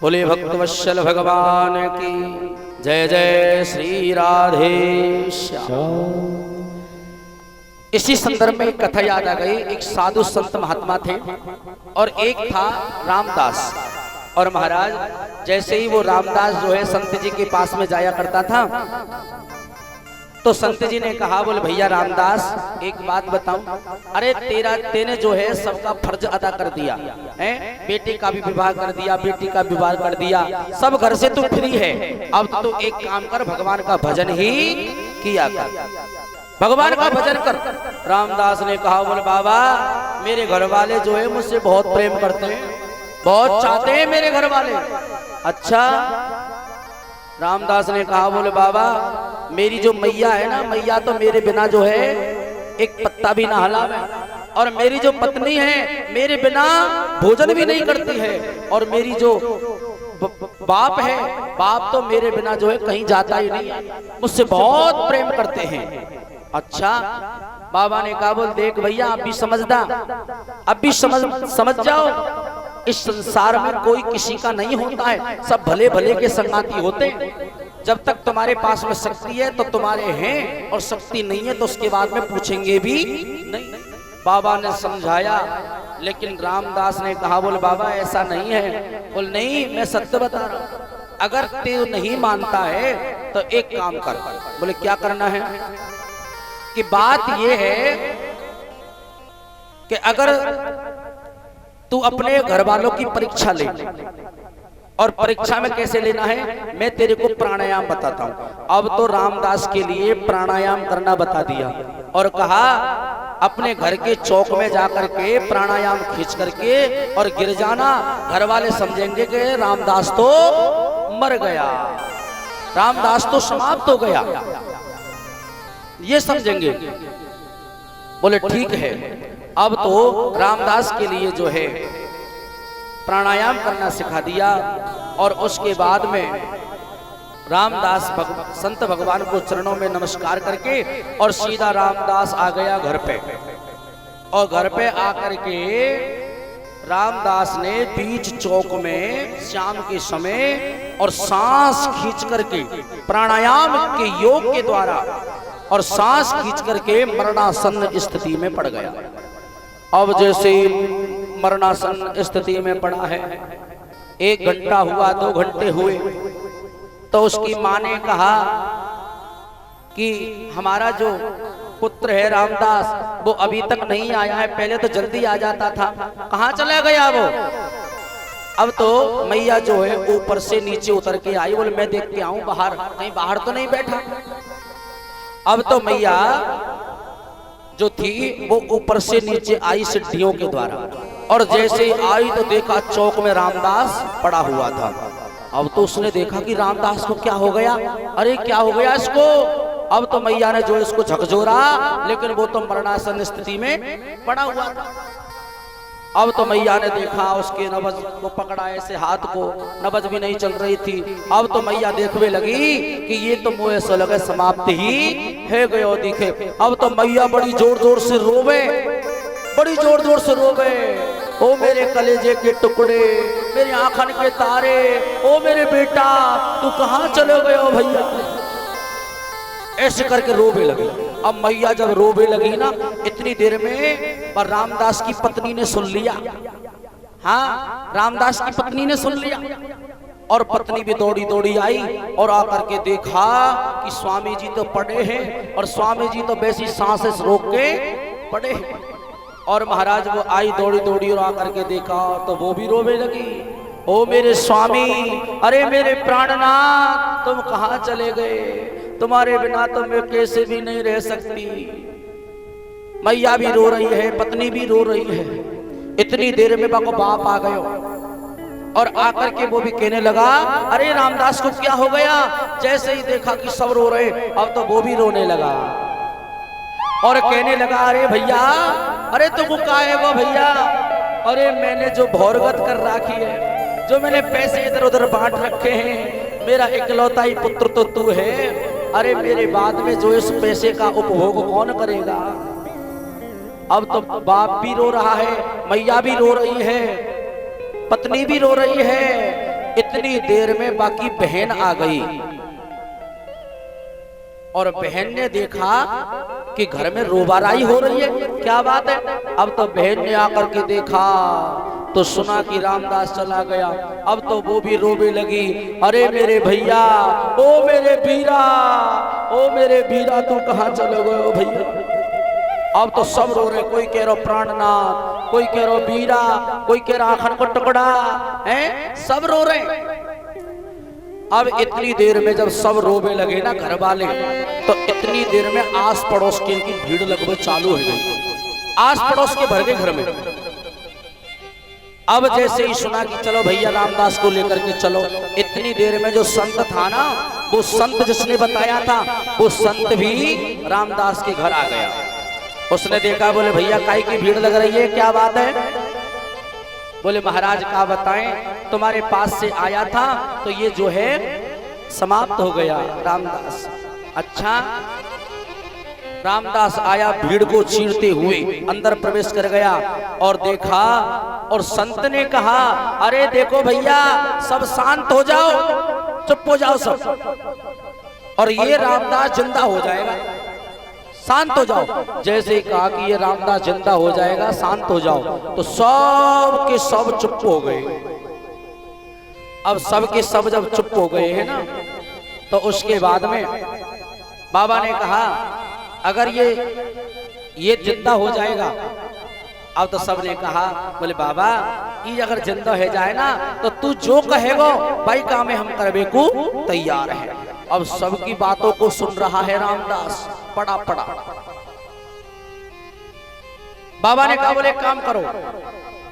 बोले भक्तवत्सल भगवान की जय जय श्री राधे श्याम। इसी संदर्भ में कथा याद आ गई। एक साधु संत महात्मा थे और एक था रामदास। और महाराज जैसे ही वो रामदास जो है संत जी के पास में जाया करता था तो संत जी ने कहा, बोले भैया रामदास एक बात बताऊं, अरे तेने जो है सबका फर्ज अदा कर दिया है, बेटे का भी विवाह कर दिया, बेटी का विवाह कर दिया, सब घर से तू फ्री है। अब तो एक काम कर, भगवान का भजन ही किया कर, भगवान का भजन कर। रामदास ने कहा, बोले बाबा मेरे घर वाले जो है मुझसे बहुत प्रेम करते हैं, बहुत चाहते हैं मेरे घर वाले। अच्छा। रामदास ने कहा, बोले बाबा मेरी जो मैया है ना, मैया तो मेरे बिना जो है एक पत्ता भी ना हलावे, और मेरी जो पत्नी है मेरे बिना भोजन भी नहीं करती है, और मेरी जो बाप है, बाप तो मेरे बिना जो है कहीं जाता ही नहीं, मुझसे बहुत प्रेम करते हैं। अच्छा। बाबा ने कहा, बोल देख भैया आप भी समझदार, अब भी समझ जाओ, इस संसार में कोई किसी का नहीं होता है, सब भले भले के संगाती होते हैं। जब तक तुम्हारे पास में शक्ति है तो तुम्हारे हैं, और शक्ति नहीं है तो उसके बाद में पूछेंगे भी नहीं। बाबा ने समझाया, लेकिन रामदास ने कहा, बोले बाबा ऐसा नहीं है। बोल नहीं, मैं सत्य बता रहा हूं, अगर तू नहीं मानता है तो एक काम कर। बोले क्या करना है? कि बात यह है कि अगर तू अपने घर वालों की परीक्षा ले, और परीक्षा में कैसे लेना है मैं तेरे को प्राणायाम बताता हूं। अब तो रामदास के लिए प्राणायाम करना बता दिया और कहा अपने घर के चौक में जाकर के प्राणायाम खींच करके और गिर जाना, घर वाले समझेंगे कि रामदास तो मर गया, रामदास तो समाप्त हो गया, ये समझेंगे। बोले ठीक है। अब तो रामदास के लिए जो है प्राणायाम करना सिखा दिया, और उसके बाद में रामदास संत भगवान को चरणों में नमस्कार करके और सीधा रामदास आ गया घर पे। और घर पे आकर के रामदास ने बीच चौक में शाम के समय और सांस खींच करके प्राणायाम के योग के द्वारा और सांस खींच करके मरणासन्न स्थिति में पड़ गया। अब जैसे मरणासन्न स्थिति में पड़ा है, 1 घंटा हुआ, 2 घंटे हुए, तो उसकी मां ने कहा कि हमारा जो पुत्र है रामदास वो अभी तक नहीं आया है, पहले तो जल्दी आ जाता था, कहाँ चला गया वो? अब तो मैया जो है ऊपर से नीचे उतर के आई, बोले मैं देख के आऊं बाहर, कहीं बाहर तो नहीं बैठा। अब तो मैया जो थी वो ऊपर से नीचे आई सीढ़ियों के द्वारा, और जैसे ही आई तो देखा चौक में रामदास पड़ा हुआ था। अब तो उसने देखा कि रामदास को क्या हो गया, अरे क्या हो गया इसको? अब तो मैया ने जो इसको झकझोरा, लेकिन वो तो मरणासन स्थिति में पड़ा हुआ था। अब तो मैया ने देखा, उसके नब्ज को पकड़ा ऐसे, हाथ को नब्ज भी नहीं चल रही थी। अब तो मैया देखने लगी कि ये तो मुँह से लगे समाप्त ही है गयो दिखे। अब तो मैया बड़ी जोर जोर से रोवे, बड़ी जोर जोर से रोवे, ओ मेरे कलेजे के टुकड़े, मेरे आंखन के तारे, ओ मेरे बेटा तू कहाँ चले गए हो भैया, ऐसे करके रोवे लगी। अब मैया जब रोवे लगी ना, इतनी देर में पर रामदास की पत्नी ने सुन लिया। हाँ, रामदास की पत्नी ने सुन लिया, और पत्नी भी दौड़ी दौड़ी आई और आकर के देखा कि स्वामी जी तो पड़े हैं, और स्वामी जी तो वैसी सांसें रोक के पड़े हैं। और महाराज वो आई दौड़ी दौड़ी और आकर के देखा तो वो भी रोवे लगी, ओ मेरे स्वामी, अरे मेरे प्राणनाथ तुम कहाँ चले गए, तुम्हारे बिना तो मैं कैसे भी नहीं रह सकती। मैया भी रो रही है, पत्नी भी रो रही है। इतनी देर में बाप आ गए, और आकर के वो भी कहने लगा, अरे रामदास को क्या हो गया? जैसे ही देखा कि सब रो रहे, अब तो वो भी रोने लगा और कहने लगा, अरे भैया, अरे तुमको क्या है वो भैया, अरे मैंने जो भौरगत कर रखी है, जो मैंने पैसे इधर उधर बांट रखे हैं, मेरा इकलौता ही पुत्र तो तू है, अरे मेरे बाद में जो इस पैसे का उपभोग कौन करेगा? अब तो बाप भी रो रहा है, मैया भी रो रही है, पत्नी भी रो रही है, इतनी देर में बाकी बहन आ गई और बहन ने देखा कि घर में रोबाराई हो रही है। क्या बात है? अब तो बहन ने आकर के देखा तो सुना कि रामदास चला गया। अब तो वो भी रोने लगी, अरे मेरे भैया, ओ मेरे बीरा, ओ मेरे बीरा, तू कहाँ चले गए हो भैया? अब तो सब रो रहे, कोई कह रहा प्राणनाथ, कोई कह रहा बीरा, कोई कह रहा आखन को टुकड़ा है, सब रो रहे। अब इतनी देर में जब सब रोने लगे ना घर वाले, तो इतनी देर में आस पड़ोस की इनकी भीड़ लगभग चालू हो गई। आस पड़ोस के भर गए घर में। अब जैसे ही सुना कि चलो भैया रामदास को लेकर के चलो, इतनी देर में जो संत था ना, वो संत जिसने बताया था, वो संत भी रामदास के घर आ गया। उसने देखा, बोले भैया काहे की भीड़ लग रही है, क्या बात है? बोले महाराज का बताएं, तुम्हारे पास से आया था तो ये जो है समाप्त हो गया रामदास। अच्छा, रामदास आया, भीड़ को चीरते हुए अंदर प्रवेश कर गया और देखा, और संत ने कहा, अरे देखो भैया, सब शांत हो जाओ, चुप हो जाओ सब, और ये रामदास जिंदा हो जाएगा, शांत हो जाओ। जैसे ही कहा कि ये रामदास जिंदा हो जाएगा, शांत हो जाओ, तो सब के सब चुप हो गए। अब सब के सब जब चुप हो गए हैं ना, तो उसके बाद में बाबा ने कहा, अगर ये जिंदा हो जाएगा। अब तो सबने कहा, बोले बाबा ये अगर जिंदा हो जाए ना, तो तू जो कहेगो भाई काम हम करने को तैयार है। अब सबकी बातों को सुन रहा है रामदास, पड़ा पड़ा। बाबा ने कहा, बोले काम करो,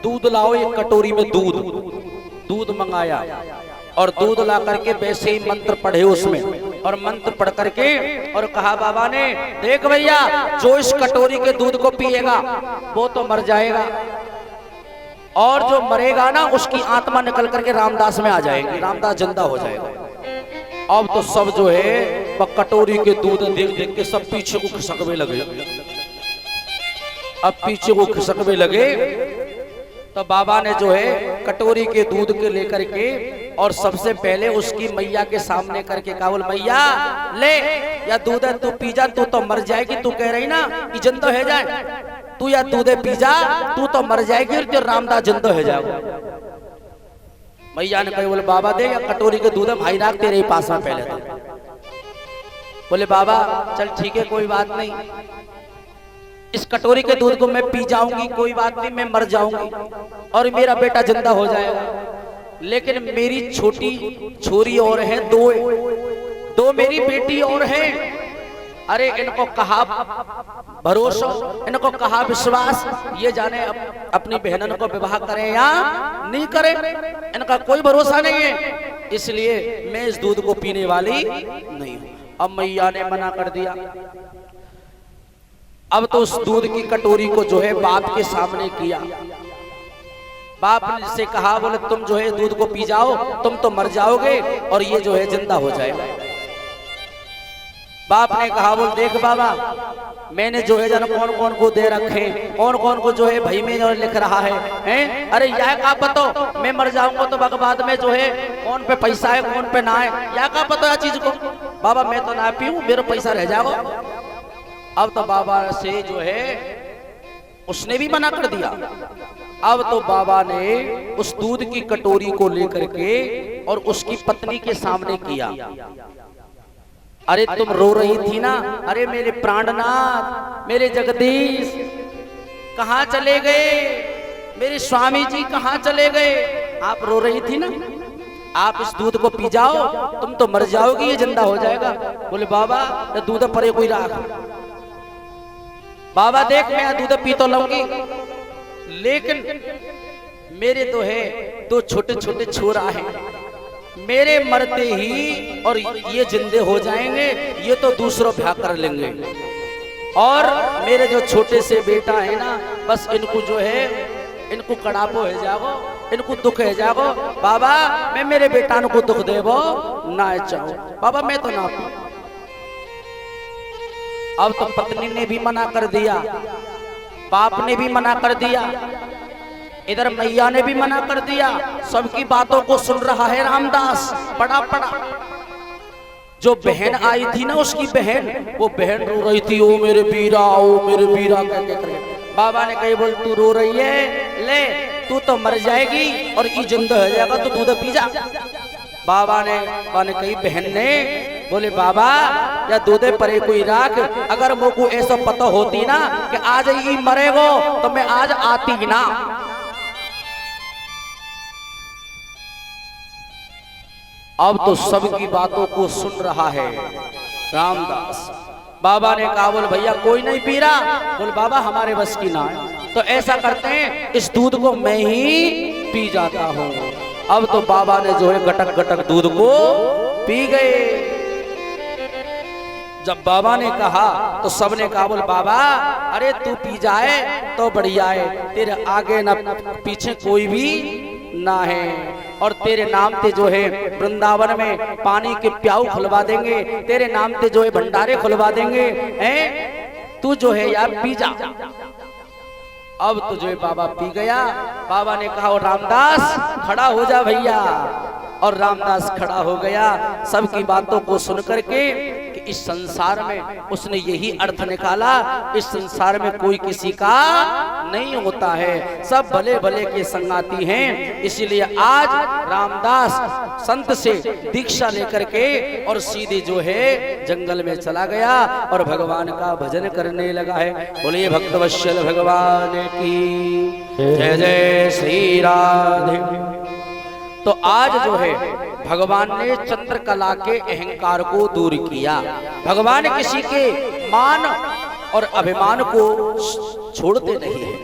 दूध लाओ, एक कटोरी में दूध मंगाया, और दूध ला करके वैसे ही मंत्र पढ़े उसमें, और मंत्र पढ़ करके और कहा बाबा ने, देख भैया, जो इस कटोरी के दूध को पिएगा वो तो मर जाएगा, और जो मरेगा ना उसकी आत्मा निकल करके रामदास में आ जाएगी, रामदास जिंदा हो जाएगा। अब तो सब जो है कटोरी के दूध देख देख के सब पीछे को खिसकने लगे। अब पीछे को खिसकने लगे तो बाबा ने जो है कटोरी के दूध के लेकर के और सबसे पहले उसकी मैया के सामने करके कहा, बोल मैया ले, या दूध है तू पी जा, तू तो मर जाएगी, तू कह रही ना कि जिंदा हो जाए, तू या दूध पी जा, तू तो मर जाएगी और तेरा रामदास जिंदा हो जाएगा। मैया ने कहा, बोले बाबा दे, या कटोरी के दूध है भाई राख तेरे ही पास में पहले तो। बोले बाबा चल ठीक है, कोई बात नहीं, इस कटोरी के दूध को मैं पी जाऊंगी, कोई बात नहीं, मैं मर जाऊंगी और मेरा बेटा जिंदा हो जाएगा, लेकिन मेरी छोटी छोरी और है, दो मेरी बेटी और है। अरे इनको कहा भरोसा, इनको कहा विश्वास, ये जाने अपनी बहनों को विवाह करें या नहीं करें, इनका कोई भरोसा नहीं है, इसलिए मैं इस दूध को पीने वाली नहीं हूं। अब मैया ने मना कर दिया। अब तो उस दूध की कटोरी को जो है बाप के सामने किया। बाप ने से कहा, बोले तुम जो है दूध को पी जाओ, तुम तो मर जाओगे और ये जो है जिंदा हो जाएगा। बाप ने कहा, बोल देख बाबा, मैंने जो है जन कौन कौन को दे रखे, कौन कौन को जो है भाई में जो लिख रहा है? अरे यह का पतो, मैं मर जाऊंगा तो बाद में जो है कौन पे पैसा है कौन पे ना है, यह का पतो या चीज को? बाबा मैं तो ना पीऊं, मेरा पैसा रह जाएगा। अब तो बाबा से जो है उसने भी मना कर दिया। अब तो बाबा ने उस दूध की कटोरी को लेकर के और उसकी पत्नी के सामने किया। अरे तुम रो रही थी ना, अरे मेरे प्राणनाथ, मेरे जगदीश कहाँ चले गए, मेरे स्वामी जी कहाँ चले गए? आप रो रही थी ना, आप इस दूध को पी जाओ, तुम तो मर जाओगी, ये जिंदा हो जाएगा। बोले बाबा दूध परे कोई राख। बाबा देख मैं दूध पी तो लूंगी, लेकिन मेरे तो है दो छोटे छोटे छोरा हैं, मेरे मरते ही और ये जिंदे हो जाएंगे, ये तो दूसरों ब्याह कर लेंगे, और मेरे जो छोटे से बेटा है ना, बस इनको जो है इनको कड़ापो है जागो, इनको दुख है जागो। बाबा मैं मेरे बेटा को दुख देवो ना चाहो, बाबा मैं तो ना पी। अब तो पत्नी ने भी मना कर दिया, बाप ने भी मना कर दिया। इधर मैया ने भी मना कर दिया, सबकी बातों को सुन रहा है रामदास पड़ा पड़ा। जो बहन आई थी ना, उसकी बहन, वो बहन रो रही थी, ओ मेरे बीरा, ओ मेरे बीरा कहते करे। बाबा ने कही, बोल तू रो रही है, ले तू तो मर जाएगी और ये जिंदा हो जाएगा, तो दूध पी जा। बाबा ने कही, बहन ने बोले, बाबा या दूधे परे कोई राख, अगर मोको ऐसा पता होती ना कि आज ही मरेगो तो मैं आज आती ना। अब तो सबकी बातों को सुन रहा है रामदास। बाबा ने कहा, बोल भैया कोई नहीं पी रहा, बोल बाबा हमारे बस की ना है, तो ऐसा करते हैं इस दूध को मैं ही पी जाता हूँ। अब तो बाबा ने जो है गटक गटक दूध को पी गए। जब बाबा ने कहा तो सबने कहा, बोल बाबा अरे तू पी जाए तो बढ़िया है, तेरे आगे ना पीछे कोई भी ना है, और तेरे नाम पे जो है वृंदावन में पानी के प्याऊ खुलवा देंगे, तेरे नाम पे जो है भंडारे खुलवा देंगे, हैं तू जो है यार पी जा। अब तो जो है बाबा पी गया। बाबा ने कहा, रामदास खड़ा हो जा भैया, और रामदास खड़ा हो गया। सबकी बातों को सुन करके कि इस संसार में उसने यही अर्थ निकाला, इस संसार में कोई किसी का नहीं होता है, सब भले भले के संगाती हैं। इसीलिए आज रामदास संत से दीक्षा लेकर के और सीधे जो है जंगल में चला गया और भगवान का भजन करने लगा है। बोलिए भक्तवत्सल भगवान की जय जय श्री राधे। तो आज जो है भगवान ने चंद्रकला के अहंकार को दूर किया। भगवान किसी के मान और अभिमान को छोड़ते नहीं है,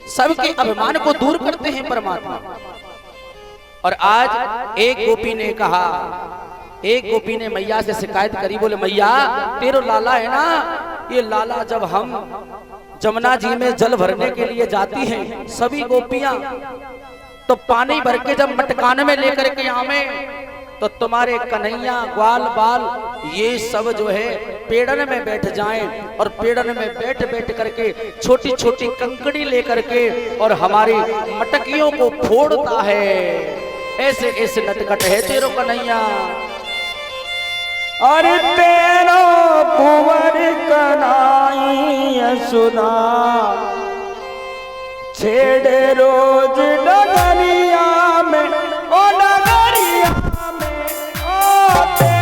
सबके अभिमान को दूर करते हैं परमात्मा। और आज एक गोपी ने कहा, एक गोपी ने मैया से शिकायत करी, बोले मैया तेरा लाला है ना, ये लाला जब हम जमुना जी में जल भरने के लिए जाती हैं सभी गोपियां, तो पानी भर के जब मटकान में लेकर के आवे तो तुम्हारे कन्हैया ग्वाल बाल ये सब जो है पेड़न में बैठ जाएं, और पेड़न में बैठ बैठ करके छोटी छोटी कंकड़ी लेकर के और हमारी मटकियों को फोड़ता है। ऐसे ऐसे नटखट है तेरो कन्हैया। अरे तेरो कुंवर कन्हैया सुना छेड़े रो